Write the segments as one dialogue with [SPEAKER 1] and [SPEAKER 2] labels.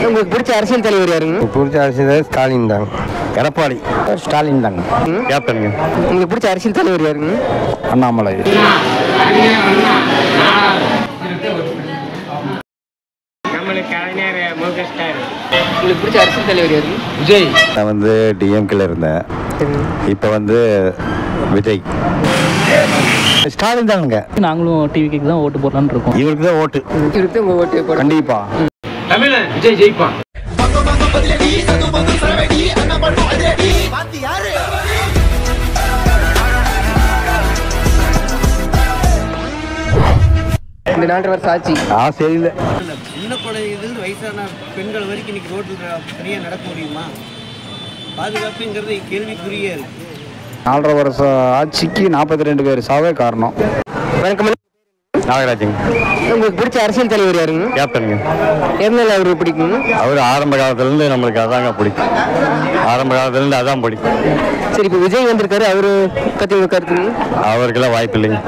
[SPEAKER 1] உங்களுக்கு பிடிச்ச அரசியல் தலைவர் யாருங்க?
[SPEAKER 2] பிடிச்ச அரசியல் ஸ்டாலின் தாங்க. எடப்பாடி ஸ்டாலின் தாங்க. கேப்டனுங்க.
[SPEAKER 1] உங்களுக்கு பிடிச்ச அரசியல் தலைவர் யாருங்க?
[SPEAKER 2] அண்ணாமலை.
[SPEAKER 1] உங்களுக்கு பிடிச்ச அரசியல் தலைவர் யாருங்க?
[SPEAKER 2] விஜய். நான் வந்து டிஎம்கேல இருந்தேன், இப்போ வந்து விஜய். ஸ்டாலின் தானுங்க.
[SPEAKER 3] நாங்களும் டிவிக்கு தான் ஓட்டு போடலான்னு இருக்கோம்.
[SPEAKER 2] இவருக்கு தான் ஓட்டு.
[SPEAKER 1] இவருக்கு தான் உங்க ஓட்டு போட
[SPEAKER 2] கண்டிப்பா தமிழன் விஜய் ஜெயிப்பான்.
[SPEAKER 1] இந்த 4 வருஷம் ஆச்சு.
[SPEAKER 2] சரியில்லை.
[SPEAKER 4] சின்ன குழந்தைகள் வயசான பெண்கள் வரைக்கும் இன்னைக்கு ரோட்டில் ஃப்ரீயாக நடக்க முடியுமா? பாதுகாப்புங்கிறது கேள்விக்குறியே இருக்கு.
[SPEAKER 2] 4.5 வருஷம் ஆட்சிக்கு 42 பேர் சாவே காரணம்.
[SPEAKER 1] வணக்கம்.
[SPEAKER 2] நாகராஜங்க.
[SPEAKER 1] உங்களுக்கு பிடிச்ச அரசியல் தலைவர் யாருங்க?
[SPEAKER 2] கேப்டனுங்க.
[SPEAKER 1] எதனால அவருக்கு பிடிக்குங்க?
[SPEAKER 2] அவர் ஆரம்ப காலத்துலேருந்து நம்மளுக்கு அதாங்க பிடிக்கும். ஆரம்ப காலத்துலேருந்து அதான் பிடிக்கும்.
[SPEAKER 1] சரி, இப்போ விஜய் வந்திருக்காரு, அவரு பற்றி உங்க கருத்துங்க?
[SPEAKER 2] அவருக்கெல்லாம் வாய்ப்பு இல்லைங்க.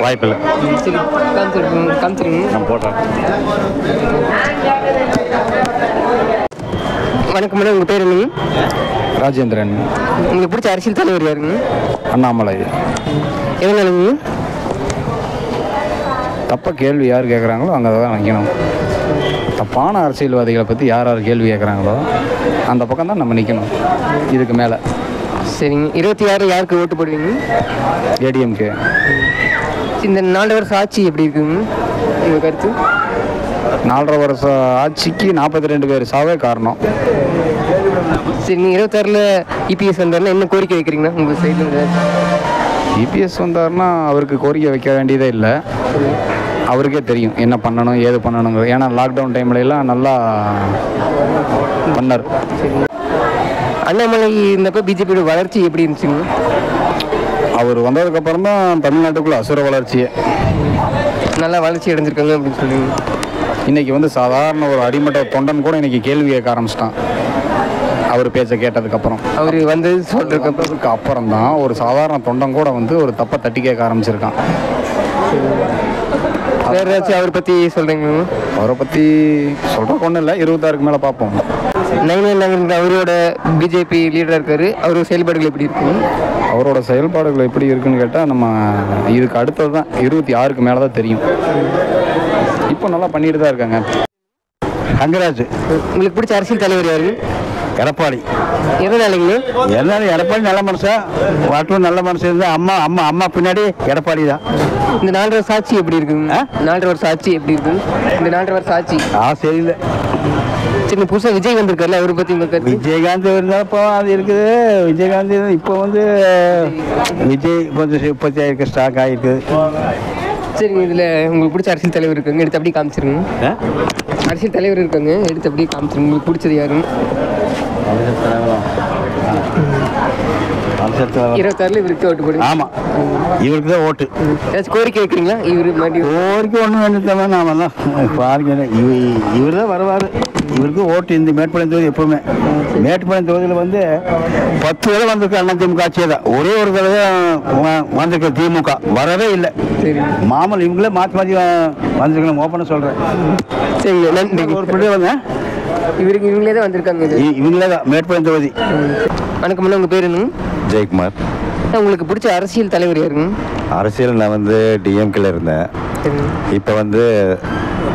[SPEAKER 2] வாய்ப்பு இல்லை.
[SPEAKER 1] சரி, காமிச்சிருங்க.
[SPEAKER 2] நான் போடுறேன்.
[SPEAKER 1] வணக்கம் மேடம், உங்கள் பேர் என்னங்க?
[SPEAKER 2] ராஜேந்திரன்.
[SPEAKER 1] உங்களுக்கு பிடிச்ச அரசியல் தலைவர் யாருங்க?
[SPEAKER 2] அண்ணாமலை.
[SPEAKER 1] எதனாலங்க?
[SPEAKER 2] தப்ப கேள்வி யார் கேட்குறாங்களோ அங்கே தான் நிற்கணும். தப்பான அரசியல்வாதிகளை பற்றி யார் யார் கேள்வி கேட்குறாங்களோ அந்த பக்கம் தான் நம்ம நிற்கணும். இதுக்கு மேலே.
[SPEAKER 1] சரிங்க. 26 யாருக்கு ஓட்டு போடுவீங்க?
[SPEAKER 2] ஏடிஎம்கே.
[SPEAKER 1] இந்த 4 வருஷம் ஆட்சி எப்படி இருக்குங்க உங்கள் கருத்து?
[SPEAKER 2] 4.5 வருஷம் ஆட்சிக்கு 42 பேர் சாவே காரணம்.
[SPEAKER 1] சரி, நீங்கள் 26ல் இபிஎஸ் வந்தாருன்னா என்ன கோரிக்கை வைக்கிறீங்கன்னா உங்கள் சைடில்?
[SPEAKER 2] இபிஎஸ் வந்தாருன்னா அவருக்கு கோரிக்கை வைக்க வேண்டியதே இல்லை. அவருக்கே தெரியும் என்ன பண்ணணும் ஏது பண்ணணுங்க. ஏன்னா லாக்டவுன் டைம்ல எல்லாம் நல்லா பண்ணார்.
[SPEAKER 1] அண்ணாமலை இருந்தப்போ பிஜேபியோட வளர்ச்சி எப்படி இருந்துச்சுங்க?
[SPEAKER 2] அவர் வந்ததுக்கப்புறம் தான் தமிழ்நாட்டுக்குள்ள அசுர வளர்ச்சியே.
[SPEAKER 1] நல்லா வளர்ச்சி அடைஞ்சிருக்காங்க அப்படின்னு சொல்லுவீங்க.
[SPEAKER 2] இன்னைக்கு வந்து சாதாரண ஒரு அடிமட்ட தொண்டன் கூட இன்னைக்கு கேள்வி கேட்க ஆரம்பிச்சிட்டான். அவர் பேச்சை கேட்டதுக்கப்புறம், அவர்
[SPEAKER 1] வந்து சொல்றதுக்கு
[SPEAKER 2] அப்புறம் தான் ஒரு சாதாரண தொண்டன் கூட வந்து ஒரு தப்பை தட்டி கேட்க ஆரம்பிச்சிருக்கான்.
[SPEAKER 1] வேற ஏதாச்சும் அவரை பற்றி சொல்கிறீங்களா?
[SPEAKER 2] அவரை பற்றி சொல்கிறக்கு ஒன்றும் இல்லை, 26க்கு மேலே பார்ப்போம்.
[SPEAKER 1] நயனார் அவரோட பிஜேபி லீடராக இருக்காரு, அவரோட செயல்பாடுகள் எப்படி இருக்குங்க?
[SPEAKER 2] அவரோட செயல்பாடுகள் எப்படி இருக்குன்னு கேட்டால் நம்ம இதுக்கு அடுத்தது தான் 26க்கு மேலே தான் தெரியும். இப்போ நல்லா பண்ணிட்டு தான் இருக்காங்க. அங்கராஜ்.
[SPEAKER 1] உங்களுக்கு பிடிச்ச அரசியல் தலைவர் யாரு?
[SPEAKER 2] எடப்பாடி.
[SPEAKER 1] எதனாலங்க?
[SPEAKER 2] எல்லாரும் எடப்பாடி நல்ல மனுஷன், வாட்டும் நல்ல மனுஷன் இருந்தால் அம்மா அம்மா அம்மா பின்னாடி எடப்பாடி தான்.
[SPEAKER 1] இந்த 4 வருஷம் ஆட்சி எப்படி இருக்குங்க? 4 வருஷம் ஆட்சி எப்படி இருக்குங்க? இந்த 4 வருஷம் ஆட்சி
[SPEAKER 2] சரியில்லை.
[SPEAKER 1] சரி, புதுசாக விஜய் வந்திருக்காருல்ல, அவரை பற்றி உங்கள் கருத்து?
[SPEAKER 2] விஜயகாந்த் இருந்தால் இப்போ அது இருக்குது. விஜயகாந்த் இப்போ வந்து விஜய் கொஞ்சம் உற்பத்தி ஆகிருக்கு, ஸ்டாக் ஆகிருக்கு.
[SPEAKER 1] சரிங்க. இதில் உங்களுக்கு பிடிச்ச அரசியல் தலைவர் இருக்காங்க, எடுத்து அப்படியே காமிச்சிருங்க. அரசியல் தலைவர் இருக்காங்க, எடுத்து அப்படியே காமிச்சிருங்க. உங்களுக்கு பிடிச்சது யாருங்க? 26ல் இவருக்கு ஓட்டு போடுங்க.
[SPEAKER 2] ஆமாம், இவருக்கு தான் ஓட்டு.
[SPEAKER 1] ஏதாச்சும் கோரிக்கை வைக்கிறீங்களா? இவர் மாதிரி
[SPEAKER 2] கோரிக்கை ஒன்றும் வேண்டியதாம நாமெல்லாம் பாருங்க. இவர் தான் வருவார். இவருக்கு ஓட்டு. இந்த மேட்டுப்பாளையம் தொகுதி எப்பவுமே மேட்டுப்பாளையம் தொகுதியில் வந்து 10 தடவை வந்திருக்கு அண்ணா திமுக ஆட்சியே தான். ஒரே ஒரு தடவை வந்திருக்க திமுக வரவே இல்லை. மாமல் இவங்களே மாற்றி மாற்றி வந்திருக்கணும். ஓப்பனாக சொல்கிறேன்.
[SPEAKER 1] சரிங்க, நன்றி.
[SPEAKER 2] ஒரு பிள்ளை வந்து
[SPEAKER 1] இவங்களே தான் வந்திருக்காங்க.
[SPEAKER 2] இவங்களே தான் மேட்டுப்பாளையம் தொகுதி.
[SPEAKER 1] வணக்கம் அண்ணா, உங்கள் பேர் என்னங்க?
[SPEAKER 2] ஜெயக்குமார்.
[SPEAKER 1] உங்களுக்கு பிடிச்ச அரசியல் தலைவர் யாருங்க?
[SPEAKER 2] அரசியல் நான் வந்து டிஎம்கேல இருந்தேன், இப்போ வந்து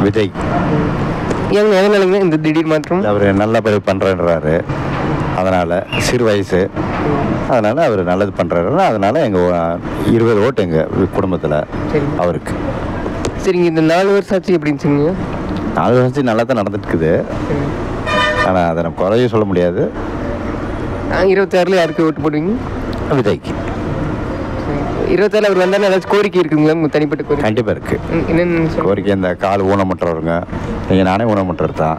[SPEAKER 2] விஜய்.
[SPEAKER 1] ஏங்க எதனாலங்க இந்த திடீர் மாற்றம்?
[SPEAKER 2] அவர் நல்ல பேர் பண்ணுறேன்றாரு, அதனால் சிறு வயசு, அதனால் அவர் நல்லது பண்ணுறாரு. அதனால் எங்கள் 20 ஓட்டு எங்கள் குடும்பத்தில் அவருக்கு.
[SPEAKER 1] சரிங்க. இந்த 4 வருஷம் ஆச்சு எப்படி இருந்துச்சுங்க?
[SPEAKER 2] 4 வருஷம் நல்லா தான் நடந்துட்டு இருக்குது. ஆனால் அதை நம்ம குறைய சொல்ல முடியாது.
[SPEAKER 1] 26ல் யாருக்கு ஓட்டு போடுவீங்க?
[SPEAKER 2] விஜய்க்கு.
[SPEAKER 1] 26ல் அவர் வந்தாலும் ஏதாச்சும் கோரிக்கை இருக்குங்களா உங்கள் தனிப்பட்ட கோரிக்கை?
[SPEAKER 2] கண்டிப்பாக இருக்குது.
[SPEAKER 1] என்னென்னு
[SPEAKER 2] கோரிக்கை இந்த கால் ஊனமுற்றவருங்க, நீங்கள் நானே ஊனமுற்றர் தான்,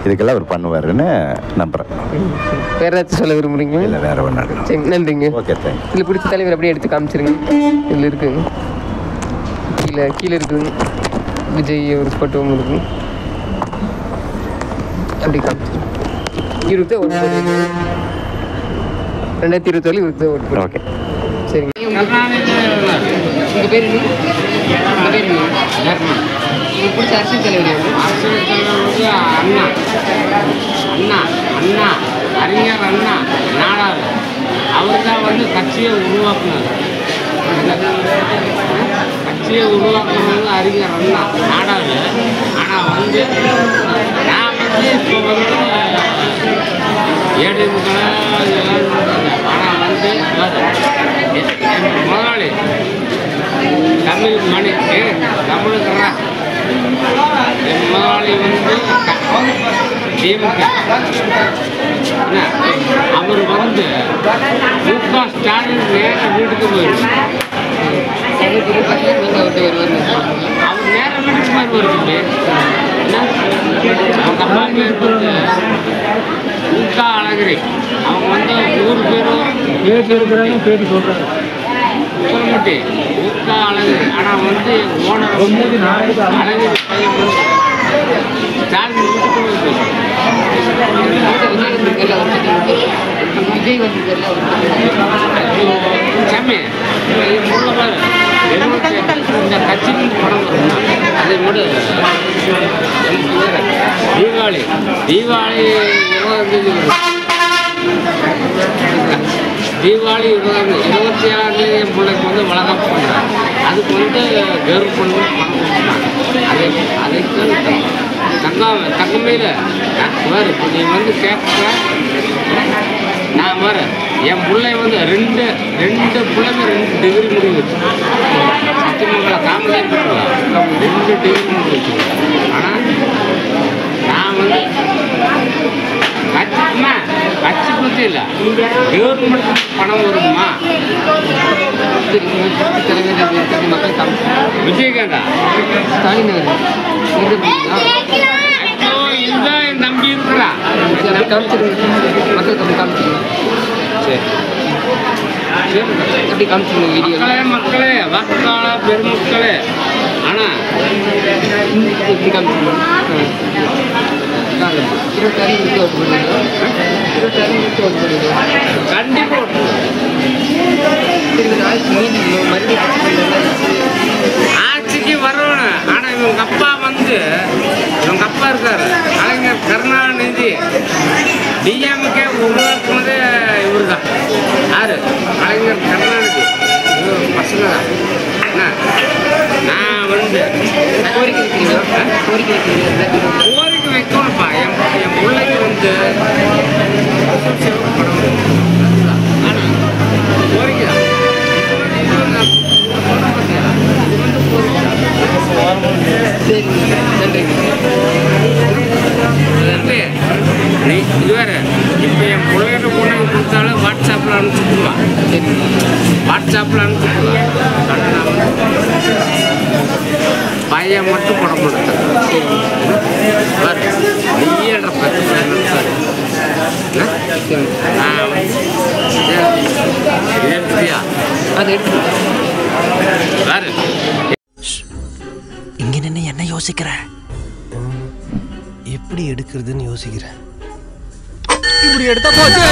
[SPEAKER 2] இதுக்கெல்லாம் அவர் பண்ணுவாருன்னு நம்புகிறேன்.
[SPEAKER 1] வேறு ஏதாச்சும் சொல்ல விரும்புகிறீங்களா?
[SPEAKER 2] இல்லை, வேறு ஒன்றும்.
[SPEAKER 1] சரி, நன்றிங்க.
[SPEAKER 2] Okay, thank you.
[SPEAKER 1] இதில் பிடிச்ச தலைவர் அப்படியே எடுத்து காமிச்சிருங்க. இதில் இருக்குங்க, கீழே இருக்குதுங்க. விஜய் ஒரு ஸ்போட்டோவும் இருக்குங்க. அப்படி காமிச்சிருங்க. 2024 இவருக்கு தான் ஓட்டு.
[SPEAKER 2] ஓகே,
[SPEAKER 1] சரிங்க. உங்கள் பேர் என்ன? உங்கள் பேர் என்ன? உங்களுக்கு பிடிச்ச அரசியல் தலைவர் யாரு?
[SPEAKER 5] அரசியல் தலைவர் அண்ணா. அண்ணா அறிஞர் அண்ணா நாடார் அவர் தான் வந்து கட்சியை உருவாக்குனார். கட்சியை உருவாக்குனது அறிஞர் அண்ணா நாடார். ஆனால் வந்து நான் வந்து இப்போ வந்து ஏடிஎம்களை ஆனால் வந்து முதலாளி தமிழ் மணி தமிழுக்குறா என் முதலாளி வந்து திமுக அவர் வந்து மு.க. ஸ்டாலின் நேரம் வீட்டுக்கு போயிடுச்சு. அவர் நேரம் வீட்டுக்கு மாதிரி வருது. அவங்க அப்பா பேர் வந்து மு.க. அழகிரி. அவங்க வந்து ஊர் பேரும் பேட்டி சொல்கிறாங்க சொல்லமாட்டி மு.க. அழகிரி. ஆனால் வந்து ஓனர் அழகிரி பையன் வந்து ஸ்டாலின் வீட்டுக்கு போயிடுச்சு. விஜய் வந்து சாமி இந்த கட்சிக்கு படம் வரும்னா அதை மட்டும் தீபாவளி 20 தீபாவளி 27 என் பிள்ளைக்கு வந்து வளர்க்க பண்ணுறாங்க. அதுக்கு வந்து கவர்மெண்ட் பணம் அதைக்கு தங்கமையில் வேறு நீ வந்து கேட்க நான் வர என் பிள்ளை வந்து ரெண்டு பிள்ளைங்க 2 டிகிரி முடிவு சத்தியமங்கல காமராஜ் 2 டிகிரி முடிவு. ஆனால் நான் வந்து கட்சி பற்றி இல்லை கவர்மெண்ட் பணம் வருமா விஜயகாந்தா
[SPEAKER 1] ஸ்டாலின்
[SPEAKER 5] இதுதான் என் நம்பி இருக்கிறா
[SPEAKER 1] காமிச்சிருங்க மக்கள் காமிச்சிருங்க.
[SPEAKER 5] சரி
[SPEAKER 1] எப்படி காமிச்சிருங்க வீடியோ
[SPEAKER 5] மக்களே வாக்காள பெருமக்களே. ஆனால்
[SPEAKER 1] எப்படி காமிச்சிருங்க 26 ஓட்டு பண்ணுவீங்களா? 26 ஓட்டு பண்ணுவீங்களா?
[SPEAKER 5] கண்டிப்பாக ஆட்சிக்கு வரணும். ஆனால் இவங்க அப்பா வந்து இவங்க அப்பா இருக்காரு கலைஞர் கருணாநிதி டிஎம்கே உருவாக்குனதே இவர் தான். யாரு? கலைஞர் கருணாநிதி. இவர் பசங்க தான். என்ன நான் வந்து
[SPEAKER 1] கோரிக்கை
[SPEAKER 5] வைக்கணும்ப்பா. என் பிள்ளைக்கு வந்து கோரிக்கை தான். இது வேறு இப்போ என் பிள்ளைகிட்ட கொண்டு கொடுத்தாலும் வாட்ஸ்அப்பில் அனுப்பிச்சுடுவா. வாட்ஸ்அப்பில் அனுப்பிச்சுடுவா. பையன் மட்டும் போட மாட்டேன். பாரு நீன்ற 10 பையன் பாரு.
[SPEAKER 1] அதை எடுத்து
[SPEAKER 5] பாரு.
[SPEAKER 6] இங்க நின்று என்ன யோசிக்கிற? எப்படி எடுக்கிறதுன்னு யோசிக்கிறேன். இப்படி எடுத்தா போச்சு.